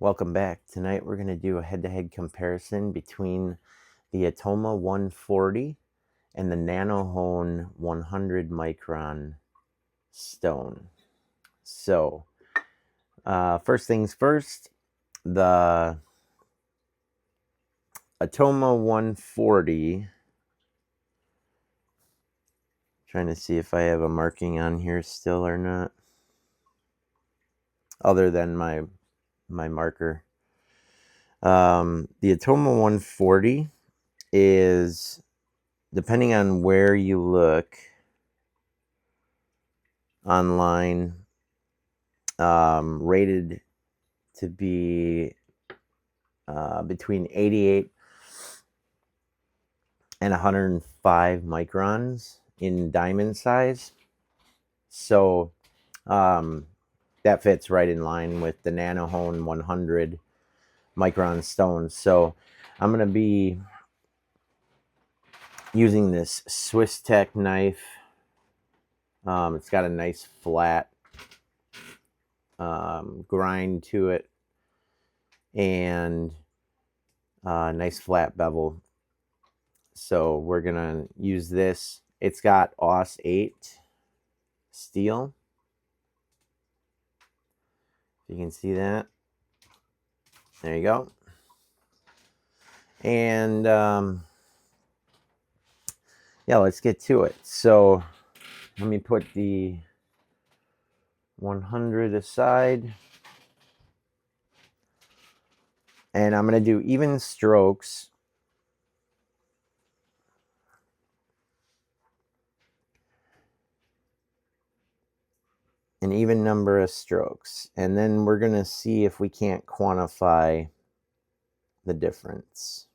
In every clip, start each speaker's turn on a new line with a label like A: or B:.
A: Welcome back. Tonight we're going to do a head-to-head comparison between the Atoma 140 and the Nano Hone 100 micron stone. So, first things first, the Atoma 140, trying to see if I have a marking on here still or not, other than my marker. The Atoma 140 is, depending on where you look online, rated to be between 88 and 105 microns in diamond size. So that fits right in line with the Nano Hone 100 micron stone. So I'm going to be using this Swisstech knife. It's got a nice flat grind to it and nice flat bevel. So we're going to use this. It's got AUS 8 steel. You can see that. There you go. And yeah, let's get to it. So let me put the 100 aside. And I'm going to do even strokes. An even number of strokes. And then we're going to see if we can't quantify the difference.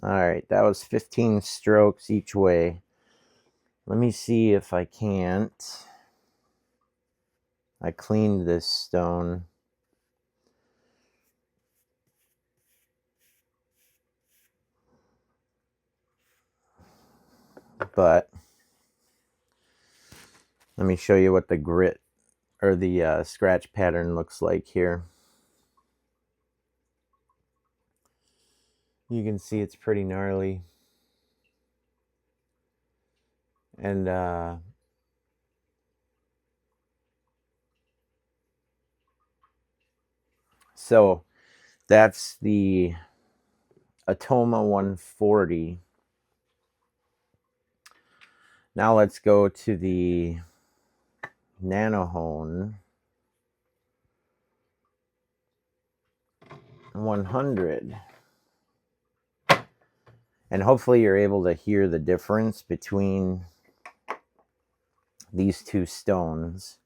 A: All right, that was 15 strokes each way. Let me see if I can't. I cleaned this stone. But let me show you what the grit or the scratch pattern looks like here. You can see it's pretty gnarly. And so that's the Atoma 140. Now let's go to the Nano Hone 100. And hopefully you're able to hear the difference between these two stones.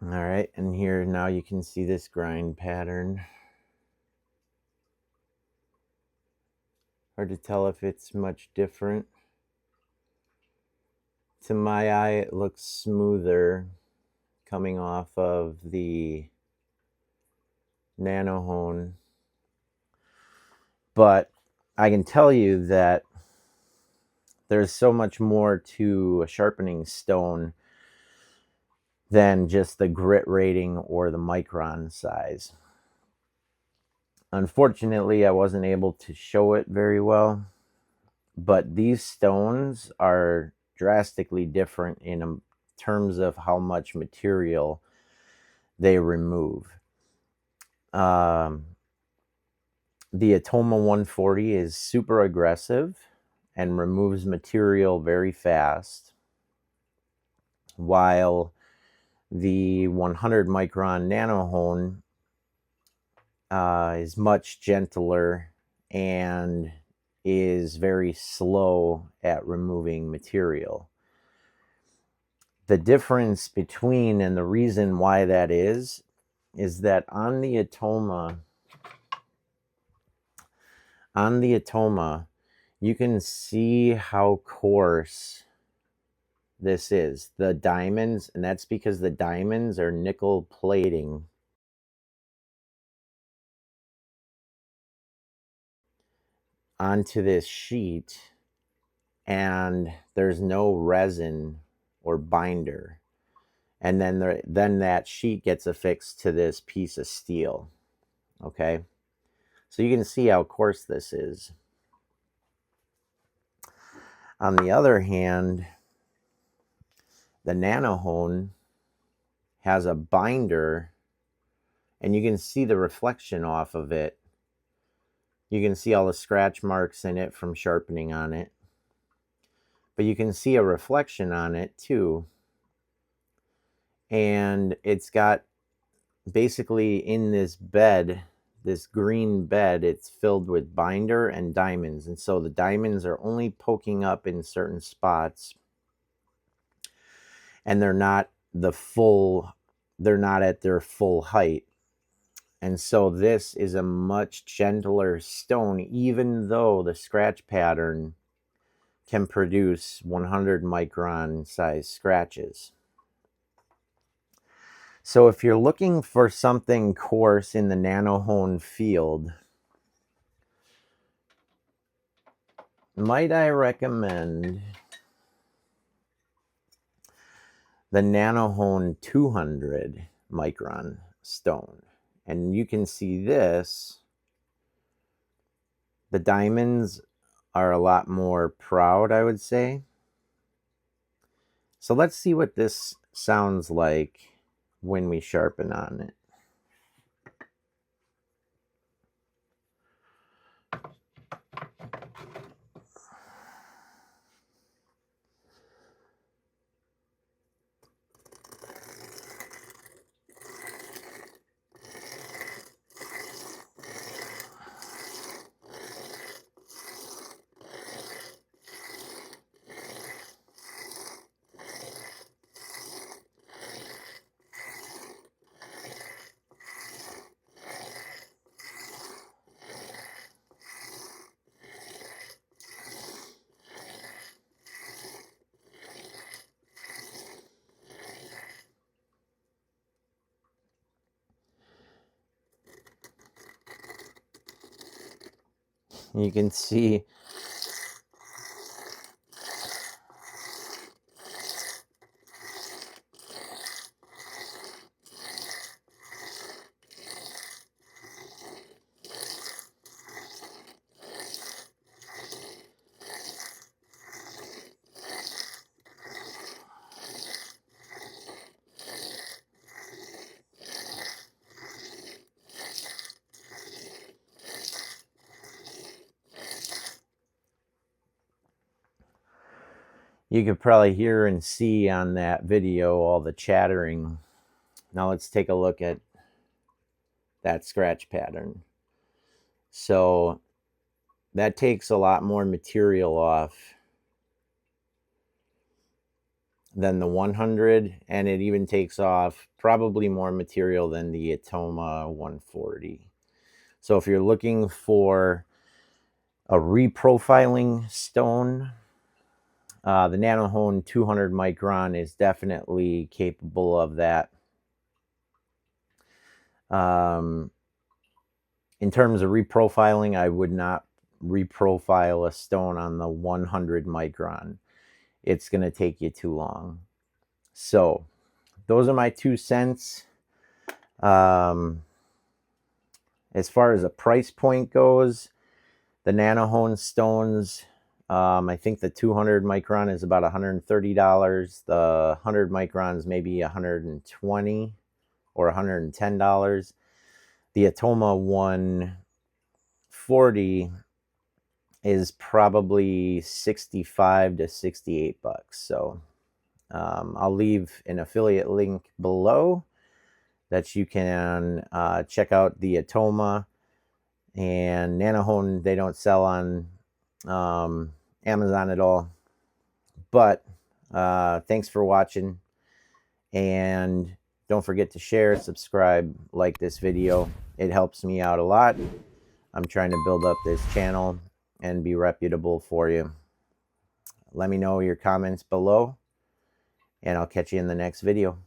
A: All right, and here now you can see this grind pattern. Hard to tell if it's much different. To my eye, it looks smoother coming off of the Nano Hone. But I can tell you that there's so much more to a sharpening stone than just the grit rating or the micron size. Unfortunately, I wasn't able to show it very well, but these stones are drastically different in terms of how much material they remove. The Atoma 140 is super aggressive and removes material very fast, while the 100 micron Nano Hone is much gentler and is very slow at removing material. The difference between, and the reason why that is that on the Atoma, you can see how coarse this is. The diamonds, and that's because the diamonds are nickel plating onto this sheet, and there's no resin or binder, and then that sheet gets affixed to this piece of steel. Okay, so you can see how coarse this is. On the other hand, the Nano Hone has a binder, and you can see the reflection off of it. You can see all the scratch marks in it from sharpening on it, but you can see a reflection on it too. And it's got basically in this bed, this green bed, it's filled with binder and diamonds. And so the diamonds are only poking up in certain spots, and they're not at their full height. And so this is a much gentler stone, even though the scratch pattern can produce 100 micron size scratches. So if you're looking for something coarse in the Nano Hone field, might I recommend the Nano Hone 200 micron stone. And you can see this, the diamonds are a lot more proud, I would say. So let's see what this sounds like when we sharpen on it. You can see you could probably hear and see on that video all the chattering. Now let's take a look at that scratch pattern. So that takes a lot more material off than the 100, and it even takes off probably more material than the Atoma 140. So if you're looking for a reprofiling stone, the Nano Hone 200 micron is definitely capable of that. In terms of reprofiling, I would not reprofile a stone on the 100 micron. It's going to take you too long. So those are my 2 cents. As far as a price point goes, the Nano Hone stones, I think the 200 micron is about $130. The 100 microns maybe $120 or $110. The Atoma 140 is probably 65 to 68 bucks. So I'll leave an affiliate link below that you can check out the Atoma. And Nano Hone, they don't sell on Amazon at all. But thanks for watching, and don't forget to share, subscribe, like this video. It helps me out a lot. I'm trying to build up this channel and be reputable for you. Let me know your comments below, and I'll catch you in the next video.